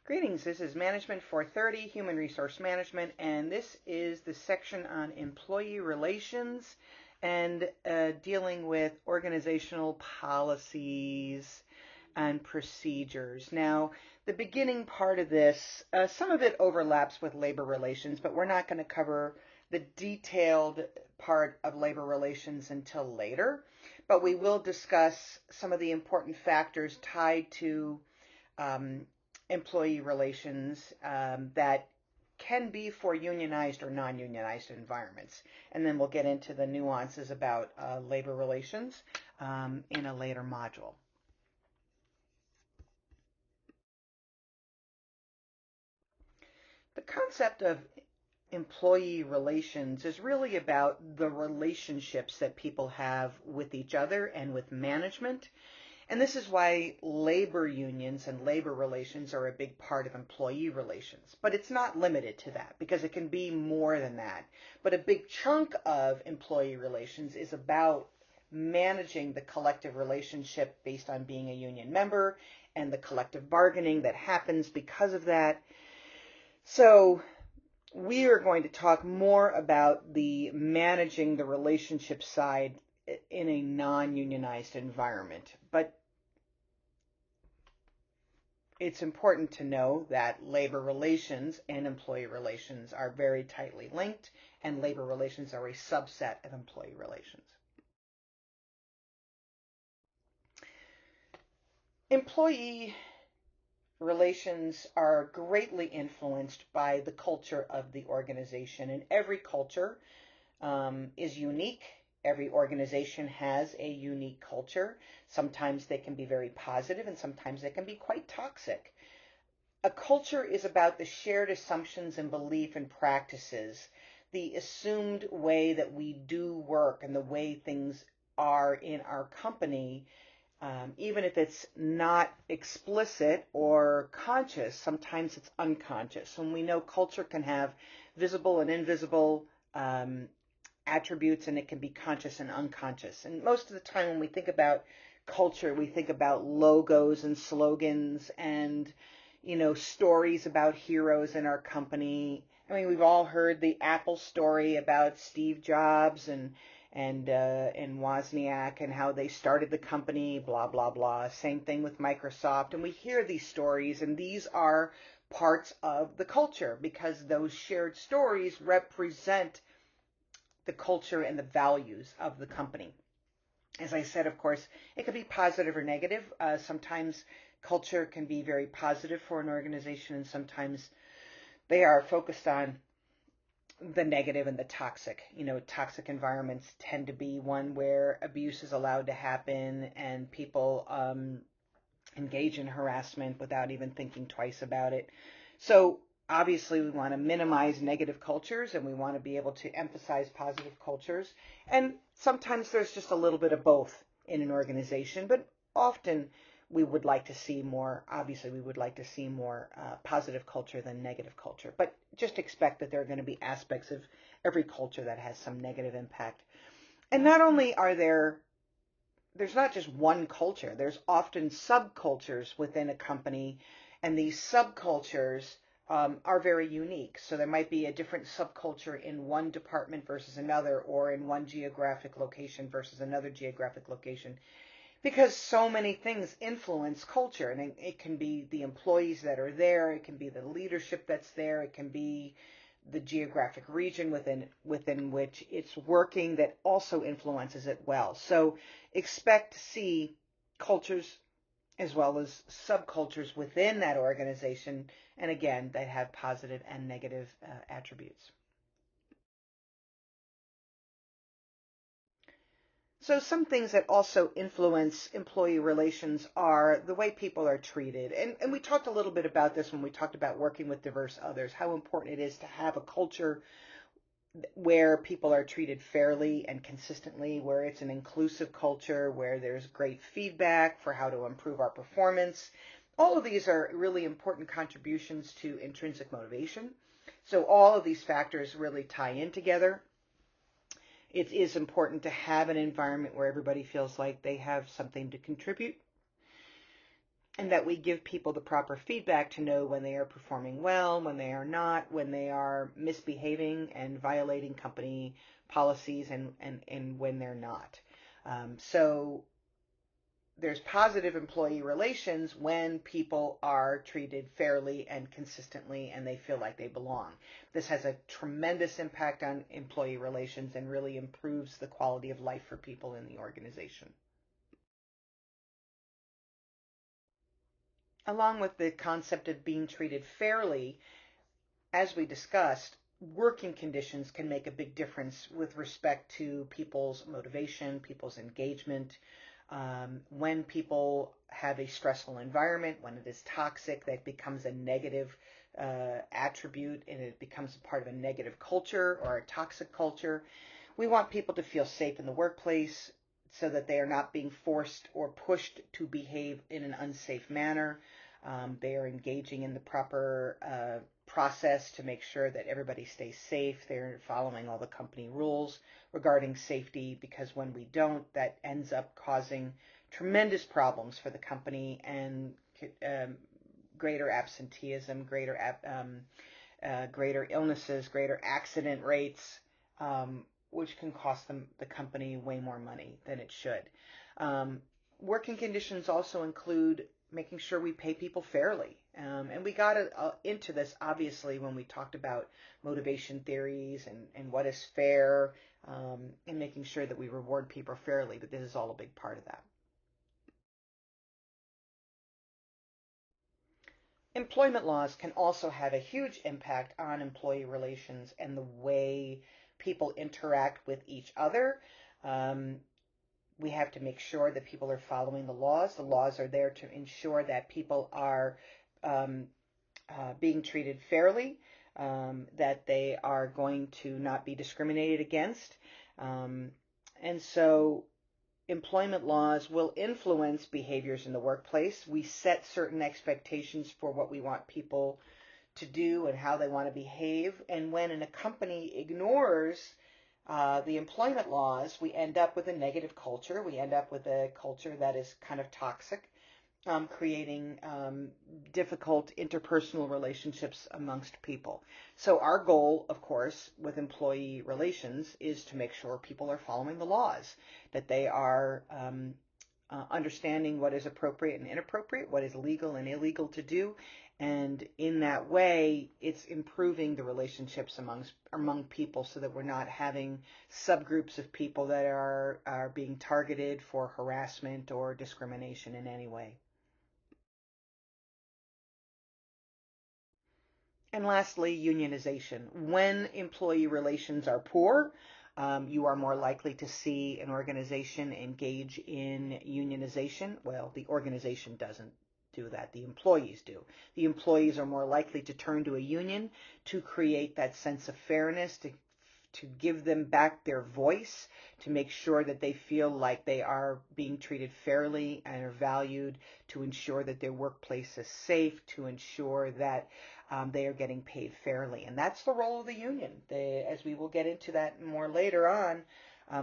Greetings, this is Management 430, Human Resource Management, and this is the section on employee relations and dealing with organizational policies and procedures. Now, the beginning part of this, some of it overlaps with labor relations, but we're not going to cover the detailed part of labor relations until later. But we will discuss some of the important factors tied to employee relations that can be for unionized or non-unionized environments. And then we'll get into the nuances about labor relations in a later module. The concept of employee relations is really about the relationships that people have with each other and with management. And this is why labor unions and labor relations are a big part of employee relations. But it's not limited to that because it can be more than that. But a big chunk of employee relations is about managing the collective relationship based on being a union member and the collective bargaining that happens because of that. So we are going to talk more about the managing the relationship side in a non-unionized environment. But it's important to know that labor relations and employee relations are very tightly linked, and labor relations are a subset of employee relations. Employee relations are greatly influenced by the culture of the organization, and every culture is unique. Every organization has a unique culture. Sometimes they can be very positive and sometimes they can be quite toxic. A culture is about the shared assumptions and belief and practices, the assumed way that we do work and the way things are in our company, even if it's not explicit or conscious, sometimes it's unconscious. And we know culture can have visible and invisible attributes, and it can be conscious and unconscious. And most of the time when we think about culture, we think about logos and slogans and, stories about heroes in our company. I mean, we've all heard the Apple story about Steve Jobs and Wozniak and how they started the company, blah, blah, blah. Same thing with Microsoft. And we hear these stories, and these are parts of the culture because those shared stories represent the culture and the values of the company. As I said, of course, it can be positive or negative. Sometimes culture can be very positive for an organization, and sometimes they are focused on the negative and the toxic. Toxic environments tend to be one where abuse is allowed to happen and people engage in harassment without even thinking twice about it. So obviously, we want to minimize negative cultures and we want to be able to emphasize positive cultures. And sometimes there's just a little bit of both in an organization, but often we would like to see more, positive culture than negative culture. But just expect that there are going to be aspects of every culture that has some negative impact. And not only there's not just one culture, there's often subcultures within a company, and these subcultures are very unique. So there might be a different subculture in one department versus another, or in one geographic location versus another geographic location, because so many things influence culture. And it can be the employees that are there, it can be the leadership that's there, it can be the geographic region within which it's working that also influences it well. So expect to see cultures as well as subcultures within that organization, and again, that have positive and negative attributes. So some things that also influence employee relations are the way people are treated. And we talked a little bit about this when we talked about working with diverse others, how important it is to have a culture where people are treated fairly and consistently, where it's an inclusive culture, where there's great feedback for how to improve our performance. All of these are really important contributions to intrinsic motivation. So all of these factors really tie in together. It is important to have an environment where everybody feels like they have something to contribute. and that we give people the proper feedback to know when they are performing well, when they are not, when they are misbehaving and violating company policies, and when they're not. So there's positive employee relations when people are treated fairly and consistently and they feel like they belong. This has a tremendous impact on employee relations and really improves the quality of life for people in the organization. Along with the concept of being treated fairly, as we discussed, working conditions can make a big difference with respect to people's motivation, people's engagement. When people have a stressful environment, when it is toxic, that becomes a negative attribute and it becomes a part of a negative culture or a toxic culture. We want people to feel safe in the workplace so that they are not being forced or pushed to behave in an unsafe manner. They are engaging in the proper process to make sure that everybody stays safe. They're following all the company rules regarding safety, because when we don't, that ends up causing tremendous problems for the company and greater absenteeism, greater illnesses, greater accident rates, which can cost the company way more money than it should. Working conditions also include making sure we pay people fairly. And we got into this, obviously, when we talked about motivation theories and what is fair, and making sure that we reward people fairly, but this is all a big part of that. Employment laws can also have a huge impact on employee relations and the way people interact with each other. We have to make sure that people are following the laws. The laws are there to ensure that people are being treated fairly, that they are going to not be discriminated against. And so employment laws will influence behaviors in the workplace. We set certain expectations for what we want people to do and how they want to behave. And when a company ignores the employment laws, we end up with a negative culture. We end up with a culture that is kind of toxic, creating difficult interpersonal relationships amongst people. So our goal, of course, with employee relations is to make sure people are following the laws, that they are understanding what is appropriate and inappropriate, what is legal and illegal to do. And in that way, it's improving the relationships among people so that we're not having subgroups of people that are being targeted for harassment or discrimination in any way. And lastly, unionization. When employee relations are poor, you are more likely to see an organization engage in unionization. Well, the organization doesn't do that. The employees do. The employees are more likely to turn to a union to create that sense of fairness, to give them back their voice, to make sure that they feel like they are being treated fairly and are valued, to ensure that their workplace is safe, to ensure that they are getting paid fairly. And that's the role of the union. As we will get into that more later on,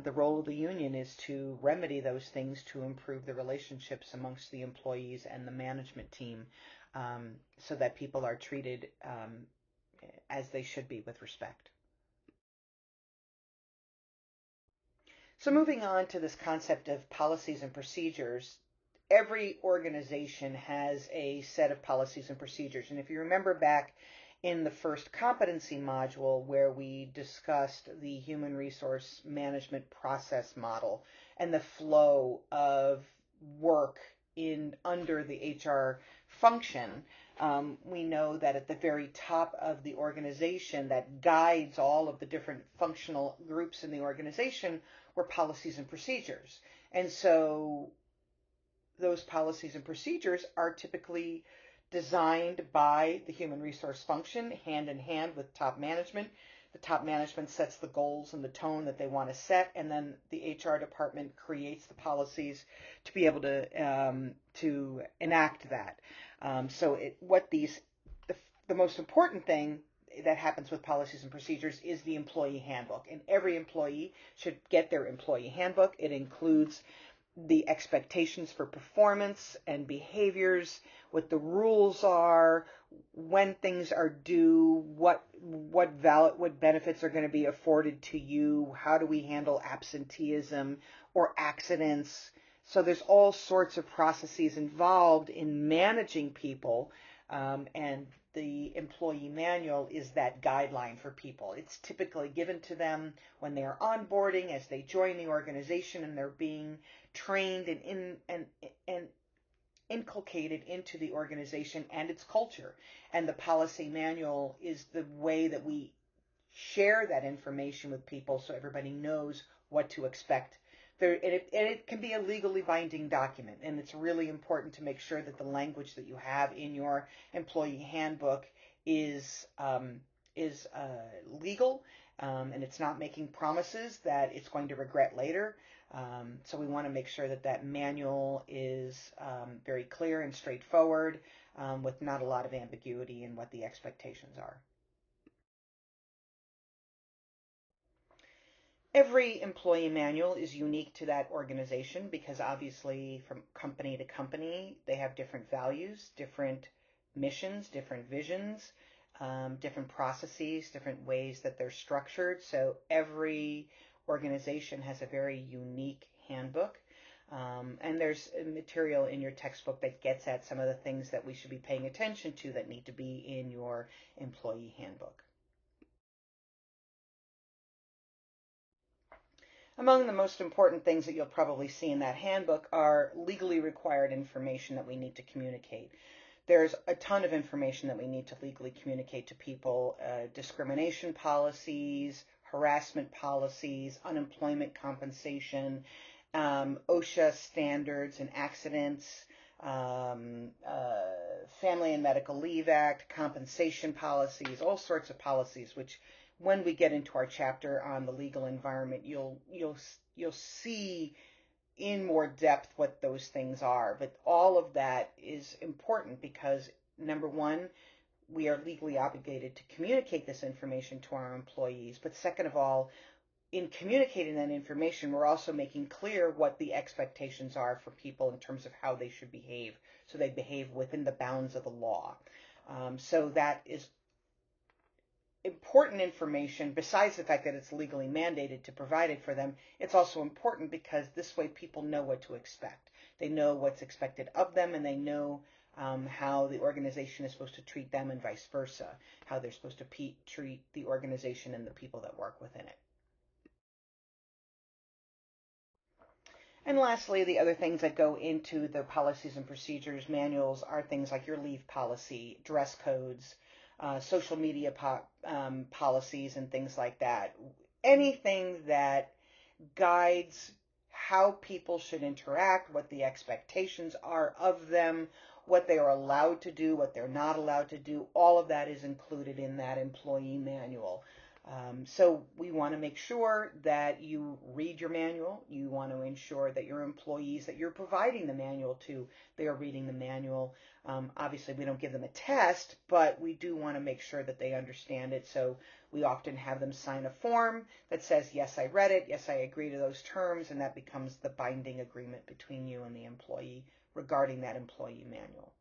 the role of the union is to remedy those things to improve the relationships amongst the employees and the management team, so that people are treated as they should be with respect. So moving on to this concept of policies and procedures, every organization has a set of policies and procedures. And if you remember back in the first competency module where we discussed the human resource management process model and the flow of work under the HR function, we know that at the very top of the organization that guides all of the different functional groups in the organization were policies and procedures. And so those policies and procedures are typically designed by the human resource function hand in hand with top management. The top management sets the goals and the tone that they want to set, and then the HR department creates the policies to be able to enact that. The most important thing that happens with policies and procedures is the employee handbook, and every employee should get their employee handbook. It includes the expectations for performance and behaviors, what the rules are, when things are due, what benefits are going to be afforded to you, how do we handle absenteeism or accidents. So there's all sorts of processes involved in managing people, and the employee manual is that guideline for people. It's typically given to them when they are onboarding, as they join the organization, and they're being trained and inculcated into the organization and its culture. And the policy manual is the way that we share that information with people so everybody knows what to expect. And it can be a legally binding document, and it's really important to make sure that the language that you have in your employee handbook is legal, and it's not making promises that it's going to regret later. So we want to make sure that that manual is very clear and straightforward, with not a lot of ambiguity in what the expectations are. Every employee manual is unique to that organization because obviously from company to company, they have different values, different missions, different visions, different processes, different ways that they're structured. So every organization has a very unique handbook. And there's material in your textbook that gets at some of the things that we should be paying attention to that need to be in your employee handbook. Among the most important things that you'll probably see in that handbook are legally required information that we need to communicate. There's a ton of information that we need to legally communicate to people: discrimination policies, harassment policies, unemployment compensation, OSHA standards and accidents, Family and Medical Leave Act, compensation policies, all sorts of policies, which when we get into our chapter on the legal environment, you'll see in more depth what those things are. But all of that is important because, number one, we are legally obligated to communicate this information to our employees. But second of all, in communicating that information, we're also making clear what the expectations are for people in terms of how they should behave, so they behave within the bounds of the law. So that is important information. Besides the fact that it's legally mandated to provide it for them, it's also important because this way people know what to expect. They know what's expected of them, and they know how the organization is supposed to treat them and vice versa, how they're supposed to treat the organization and the people that work within it. And lastly, the other things that go into the policies and procedures manuals are things like your leave policy, dress codes, social media policies, and things like that. Anything that guides how people should interact, what the expectations are of them, what they are allowed to do, what they're not allowed to do, all of that is included in that employee manual. So we want to make sure that you read your manual. You want to ensure that your employees that you're providing the manual to, they are reading the manual. Obviously, we don't give them a test, but we do want to make sure that they understand it. So we often have them sign a form that says, yes, I read it, yes, I agree to those terms, and that becomes the binding agreement between you and the employee regarding that employee manual.